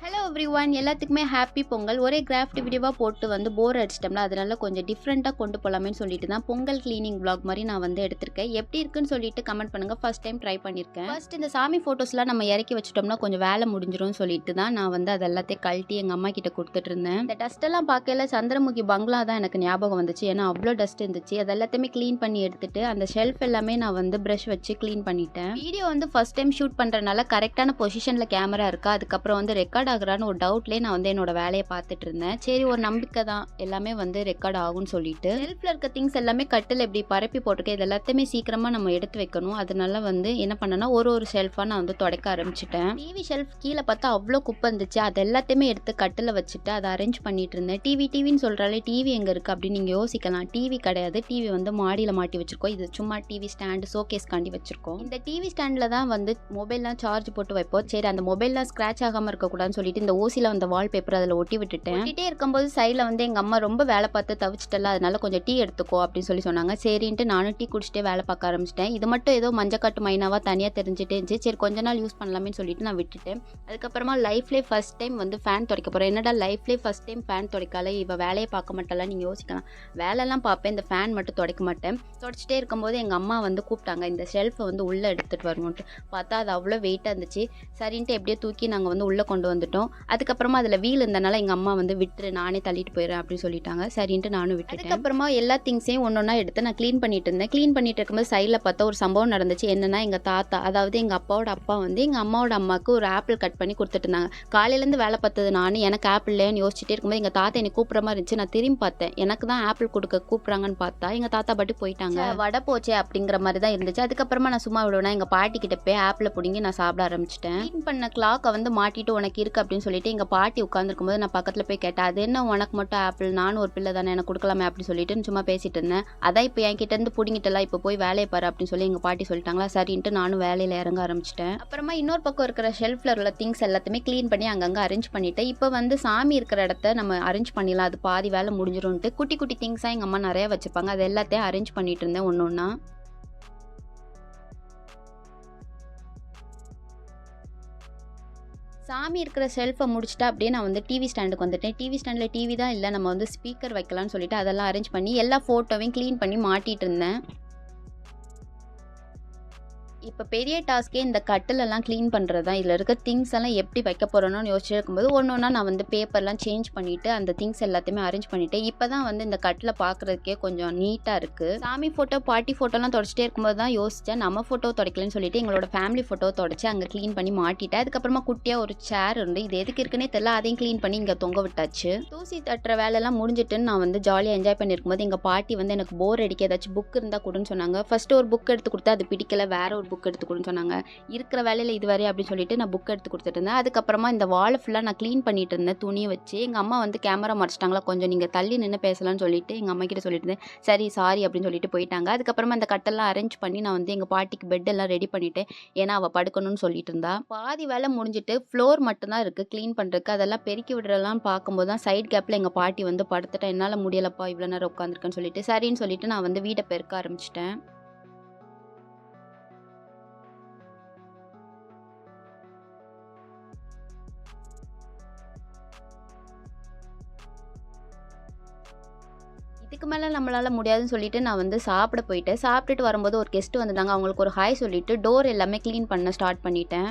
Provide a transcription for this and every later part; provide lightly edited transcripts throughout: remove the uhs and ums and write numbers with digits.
Hello everyone, எல்லாத்துக்குமே happy Pongal. ஒரே craft வீடியோவாக போட்டு போர் அடிச்சிட்டோம்ல, அதனால கொஞ்சம் டிஃப்ரெண்ட்டாக கொண்டு போகலாமேன்னு சொல்லிட்டு தான் பொங்கல் கிளீனிங் vlog மாதிரி நான் எடுத்திருக்கேன். எப்படி இருக்குன்னு சொல்லிட்டு கமெண்ட் பண்ணுங்க. ஃபர்ஸ்ட் டைம் ட்ரை பண்ணியிருக்கேன். ஃபர்ஸ்ட் இந்த சாமி ஃபோட்டோஸ்லாம் நம்ம இறக்கி வச்சிட்டோம்னா கொஞ்சம் வேலை முடிஞ்சிரும்னு சொல்லிட்டு தான் நான் அது எல்லாத்தையும் கழட்டி எங்கள் அம்மா கிட்ட கொடுத்துட்டு இருந்தேன். இந்த டஸ்ட்டெல்லாம் பார்க்கல சந்திரமுகி பங்களா தான் எனக்கு ஞாபகம் வந்துச்சு. ஏன்னா அவ்வளோ டஸ்ட் இருந்துச்சு. அது எல்லாத்தையுமே க்ளீன் பண்ணி எடுத்துட்டு அந்த ஷெல்ஃப் எல்லாமே நான் ப்ரஷ் வச்சு க்ளீன் பண்ணிட்டேன். வீடியோ ஃபர்ஸ்ட் டைம் ஷூட் பண்ணுறதுனால கரெக்டான பொசிஷனில் கேமரா இருக்கா, அதுக்கப்புறம் ரெக்கார்ட் ஆகுறான்னு ஒரு டவுட்லேயே நான் என்னோட வேலையை பார்த்துட்டு இருந்தேன். சரி, ஒரு நம்பிக்கை தான் எல்லாமே ரெக்கார்ட் ஆகும்னு சொல்லிட்டு ஷெல்ஃப்ல இருக்க திங்ஸ் எல்லாமே கட்டில் எப்படி பரப்பி போட்டிருக்கேன். இது எல்லாத்தையுமே சீக்கிரமா நம்ம எடுத்து வைக்கணும். அதனால என்ன பண்ணேன்னா ஒரு ஷெல்ஃபா நான் துடைக்க ஆரம்பிச்சிட்டேன். டிவி ஷெல்ஃப் கீழே பார்த்தா அவ்வளோ குப்பை இருந்துச்சு. அது எல்லாத்தையுமே எடுத்து கட்டில் வச்சுட்டு அதை அரேஞ்ச் பண்ணிட்டு இருந்தேன். டிவின்னு சொல்றாலே டிவி எங்க இருக்கு அப்படின்னு நீங்க யோசிக்கலாம். டிவி கிடையாது. டிவி மாடியில் மாட்டி வச்சிருக்கோம். இது சும்மா டிவி ஸ்டாண்டு ஷோகேஸ் காண்டி வச்சிருக்கோம். இந்த டிவி ஸ்டாண்ட்ல தான் மொபைல்லாம் சார்ஜ் போட்டு வைப்போம். சரி, அந்த மொபைல்லாம் ஸ்கிராச் ஆகாம இருக்கக்கூடாதுன்னு சொல்லிட்டு இந்த ஓசியில் வால்பேப்பர் அதில் ஒட்டி விட்டுட்டேன். ஒட்டிட்டே இருக்கும்போது சைடில் எங்கள் அம்மா ரொம்ப வேலை பார்த்து தவிச்சிட்டல, அதனால கொஞ்சம் டீ எடுத்துக்கோ அப்படின்னு சொன்னாங்க. சரின்ட்டு நானும் டீ குடிச்சிட்டே வேலை பார்க்க ஆரம்பிச்சிட்டேன். இது மட்டும் ஏதோ மஞ்சக்காட்டு மைனாவாக தனியாக தெரிஞ்சுட்டே இருந்துச்சு. சரி, கொஞ்ச நாள் யூஸ் பண்ணலாமே சொல்லிட்டு நான் விட்டுட்டேன். அதுக்கப்புறமா லைஃப்லேயே ஃபர்ஸ்ட் டைம் ஃபேன் துடைக்க போகிறேன். என்னடா லைஃப்லேயே ஃபர்ஸ்ட் டைம் ஃபேன் துடைக்கால, இவ வேலையை பார்க்க மாட்டாலாம் நீங்கள் யோசிக்கலாம். வேலைலாம் பார்ப்பேன், இந்த ஃபேன் மட்டும் துடைக்க மாட்டேன். துடைச்சிட்டே இருக்கும்போது எங்கள் அம்மா கூப்பிட்டாங்க இந்த ஷெல்ஃபை உள்ளே எடுத்துகிட்டு வரணுன்ட்டு. பார்த்தா அது அவ்வளோ வெயிட்டாக இருந்துச்சு. சரின்ட்டு எப்படியோ தூக்கி நாங்கள் உள்ளே கொண்டு வந்துட்டோம். அதுக்கப்புறமா அதில் வீல் இருந்தனால எங்கள் அம்மா விட்டுரு, நானே தள்ளிட்டு போயிடுறேன் அப்படின்னு சொல்லிட்டாங்க. சரின்ட்டு நானும் விட்டுட்டேன். அதுக்கப்புறமா எல்லா திங்ஸையும் ஒன்றா எடுத்து நான் க்ளீன் பண்ணிட்டு இருந்தேன். க்ளீன் பண்ணிட்டு இருக்கும்போது சைடில் பார்த்தா ஒரு சம்பவம் நடந்துச்சு. என்னன்னா, எங்கள் தாத்தா, அதாவது எங்கள் அப்பாவோட அப்பா எங்கள் அம்மாவோட அம்மாவுக்கு ஒரு ஆப்பிள் கட் பண்ணி கொடுத்துட்டு இருந்தாங்க. காலையிலேருந்து வேலை பார்த்தது நான், எனக்கு ஆப்பிள் இல்லைன்னு யோசிச்சுட்டே இருக்கும்போது எங்கள் தாத்தா என்னை கூப்பிட்ற மாதிரி இருந்துச்சு. நான் திரும்பி பார்த்தேன். எனக்கு தான் ஆப்பிள் கொடுக்க கூப்பிட்றாங்கன்னு பார்த்தா எங்கள் தாத்தா பாட்டு போயிட்டாங்க. வடை போச்சே அப்படிங்கிற மாதிரி தான் இருந்துச்சு. அதுக்கப்புறமா நான் சும்மா விடுவேன், எங்கள் பாட்டி கிட்ட போய் ஆப்பிளை பிடிங்கி நான் சாப்பிட ஆரம்பிச்சிட்டேன். க்ளீன் பண்ண கிளாக்கை மாட்டிட்டு உனக்கு இருக்கு அப்படின்னு சொல்லிட்டு எங்கள் பாட்டி உட்காந்துருக்கும் போது நான் பக்கத்தில் போய் கேட்டேன், அது என்ன உனக்கு மட்டும் ஆப்பிள், நானும் ஒரு பிள்ளை தானே, எனக்கு கொடுக்கலாமே அப்படின்னு சொல்லிட்டு சும்மா பேசிட்டு இருந்தேன். அதான் இப்போ என் கிட்ட இருந்து பிடிங்கிட்டலாம், இப்போ போய் வேலையை பாரு அப்படின்னு சொல்லி எங்கள் பாட்டி சொல்லிட்டாங்களா. சரின்ட்டு நானும் வேலையில் இறங்க ஆரம்பிச்சிட்டேன். அப்புறமா இன்னொரு பக்கம் இருக்கிற ஷெல்ஃப்ல உள்ள திங்ஸ் எல்லாத்தையுமே க்ளீன் பண்ணி அங்கங்கே அரேஞ்ச் பண்ணிட்டேன். இப்போ சாமி இருக்கிற இடத்த நம்ம அரேஞ்ச் பண்ணிடலாம், அது பாதி வேலை முடிஞ்சிடும்ட்டு குட்டி குட்டி திங்ஸாக எங்கள் அம்மா நிறைய வச்சுப்பாங்க. அது எல்லாத்தையும் அரேஞ்ச் பண்ணிட்டு இருந்தேன் ஒன்று ஒன்றா. சாமி இருக்கிற ஷெல்ஃபை முடிச்சுட்டு அப்படியே நான் டிவி ஸ்டாண்டுக்கு வந்துட்டேன். டிவி ஸ்டாண்டில் டிவி தான் இல்லை, நம்ம ஸ்பீக்கர் வைக்கலாம்னு சொல்லிட்டு அதெல்லாம் அரேஞ்ச் பண்ணி எல்லா ஃபோட்டோவையும் க்ளீன் பண்ணி மாட்டிட்டு இருந்தேன். இப்போ பெரிய டாஸ்க்கே இந்த கட்டிலெல்லாம் க்ளீன் பண்ணுறது தான். இதில் இருக்க திங்ஸ் எல்லாம் எப்படி வைக்க போகிறோன்னு யோசிச்சு இருக்கும்போது ஒன்று ஒன்றா நான் பேப்பர்லாம் சேஞ்ச் பண்ணிவிட்டு அந்த திங்ஸ் எல்லாத்தையுமே அரேஞ்ச் பண்ணிவிட்டு இப்போ தான் இந்த கட்டில் பார்க்குறதுக்கே கொஞ்சம் நீட்டாக இருக்குது. சாமி ஃபோட்டோ, பாட்டி ஃபோட்டோலாம் தொடச்சிட்டே இருக்கும்போது தான் யோசித்தேன், நம்ம ஃபோட்டோ துடைக்கலன்னு சொல்லிட்டு எங்களோட ஃபேமிலி ஃபோட்டோ தொடச்சி அங்கே க்ளீன் பண்ணி மாட்டிட்டேன். அதுக்கப்புறமா குட்டியாக ஒரு சேர் உண்டு, இது எதுக்கு இருக்குன்னே தெரியல, அதையும் க்ளீன் பண்ணி இங்கே தொங்க விட்டாச்சு. தூசி தட்டுற வேலையெல்லாம் முடிஞ்சிட்டுன்னு நான் ஜாலியாக என்ஜாய் பண்ணியிருக்கும்போது எங்கள் பாட்டி எனக்கு போர் அடிக்க ஏதாச்சும் புக் இருந்தால் கொடுன்னு சொன்னாங்க. ஃபஸ்ட்டு ஒரு புக் எடுத்து கொடுத்தா அது பிடிக்கல, வேற ஒரு புக் எடுத்து கொடுன்னு சொன்னாங்க. இருக்கிற வேலையில் இதுவரை அப்படின்னு சொல்லிட்டு நான் புக் எடுத்து கொடுத்துட்டு இருந்தேன். அதுக்கப்புறமா இந்த வால் ஃபுல்லாக நான் க்ளீன் பண்ணிட்டு இருந்தேன் துணியை வச்சு. எங்கள் அம்மா கேமரா மறைச்சிட்டாங்களா, கொஞ்சம் நீங்கள் தள்ளி நின்று பேசலாம்னு சொல்லிட்டு எங்கள் அம்மா கிட்ட சொல்லிட்டு இருந்தேன். சரி சாரி அப்படின்னு சொல்லிட்டு போயிட்டாங்க. அதுக்கப்புறமா அந்த கட்டெல்லாம் அரேஞ்ச் பண்ணி நான் எங்கள் பாட்டிக்கு பெட் எல்லாம் ரெடி பண்ணிட்டேன். ஏன்னா அவள் படுக்கணும்னு சொல்லிட்டு இருந்தா. பாதி வேலை முடிஞ்சிட்டு ஃப்ளோர் மட்டும்தான் இருக்குது க்ளீன் பண்ணுறதுக்கு. அதெல்லாம் பெருக்கி விடுறதெல்லாம் பார்க்கும்போது தான் சைட் கேப்பில் எங்கள் பாட்டி படுத்துட்டேன். என்னால் முடியலப்பா இவ்வளோ நேரம் உட்காந்துருக்கேன்னு சொல்லிட்டு சரின்னு சொல்லிட்டு நான் வீட்டை பெருக்க ஆரம்பிச்சிட்டேன். இதுக்கு மேலே நம்மளால் முடியாதுன்னு சொல்லிட்டு நான் சாப்பிட போயிட்டேன். சாப்பிட்டுட்டு வரும்போது ஒரு கெஸ்ட்டு வந்திருந்தாங்க. அவங்களுக்கு ஒரு ஹாய் சொல்லிட்டு டோர் எல்லாமே க்ளீன் பண்ண ஸ்டார்ட் பண்ணிட்டேன்.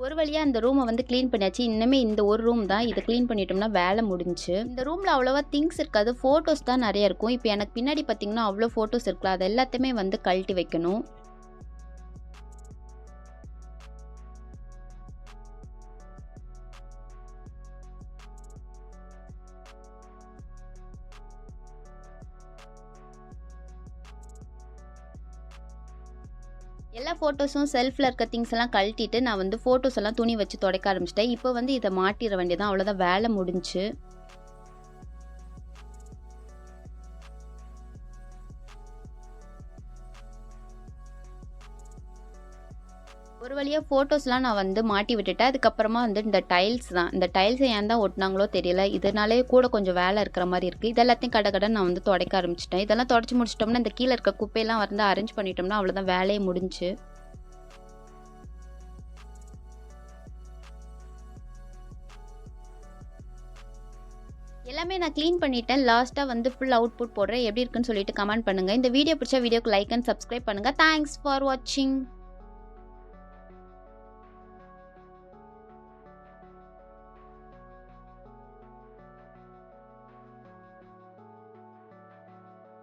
ஒரு வழியாக இந்த ரூமை க்ளீன் பண்ணியாச்சு. இன்னுமே இந்த ஒரு ரூம் தான், இதை க்ளீன் பண்ணிட்டோம்னா வேலை முடிஞ்சு. இந்த ரூமில் அவ்வளோவா திங்ஸ் இருக்காது, ஃபோட்டோஸ் தான் நிறைய இருக்கும். இப்போ எனக்கு பின்னாடி பார்த்தீங்கன்னா அவ்வளோ ஃபோட்டோஸ் இருக்குல்ல, அது எல்லாத்தையுமே கழட்டி வைக்கணும். எல்லா ஃபோட்டோஸும் செல்ஃபில் இருக்க திங்ஸ் எல்லாம் கழட்டிட்டு நான் ஃபோட்டோஸ் எல்லாம் துணி வச்சு துடைக்க ஆரம்பிச்சிட்டேன். இப்போ இதை மாட்டிட வேண்டியதான், அவ்வளோதான் வேலை முடிஞ்சு. ஒரு வழியாக ஃபோட்டோஸ்லாம் நான் மாட்டி விட்டுட்டேன். அதுக்கப்புறமா இந்த டைல்ஸ் தான், இந்த டைல்ஸை ஏன் தான் ஒட்டினாங்களோ தெரியல, இதனாலே கூட கொஞ்சம் வேலை இருக்கிற மாதிரி இருக்குது. இதெல்லாத்தையும் கடை நான் துடைக்க ஆரம்பிச்சிட்டேன். இதெல்லாம் துடைச்சி முடிச்சிட்டோம்னா இந்த கீழே இருக்க குப்பையெல்லாம் அரேஞ்ச் பண்ணிட்டோம்னா அவ்வளோதான் வேலையை முடிஞ்சு. எல்லாமே நான் க்ளீன் பண்ணிட்டேன். லாஸ்ட்டா வந்து ஃபுல் அவுட்புட் போடுறேன். எப்படி இருக்குன்னு சொல்லிட்டு கமெண்ட் பண்ணுங்க. இந்த வீடியோ பிடிச்சா வீடியோக்கு லைக் அண்ட் சப்ஸ்கிரைப் பண்ணுங்க. தேங்க்ஸ் ஃபார் வாட்சிங்.